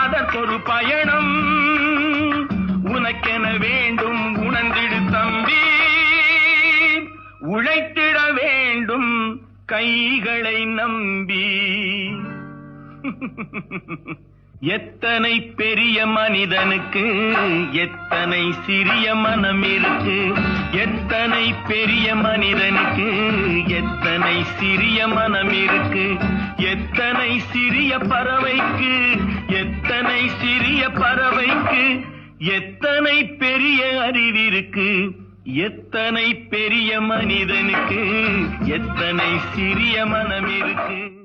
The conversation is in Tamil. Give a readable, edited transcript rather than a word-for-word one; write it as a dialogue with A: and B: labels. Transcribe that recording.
A: அதற்கொரு பயணம் உனக்கென வேண்டும் உணர்ந்திடு தம்பி. உழைத்திட வேண்டும் கைகளை நம்பி. எத்தனை பெரிய மனிதனுக்கு எத்தனை சிறிய மனம் இருக்கு. எத்தனை பெரிய மனிதனுக்கு எத்தனை சிறிய மனம் இருக்கு. எத்தனை சிறிய பறவைக்கு எத்தனை சிறிய பறவைக்கு எத்தனை பெரிய அறிவிருக்கு. எத்தனை பெரிய மனிதனுக்கு எத்தனை சிறிய மனம் இருக்கு.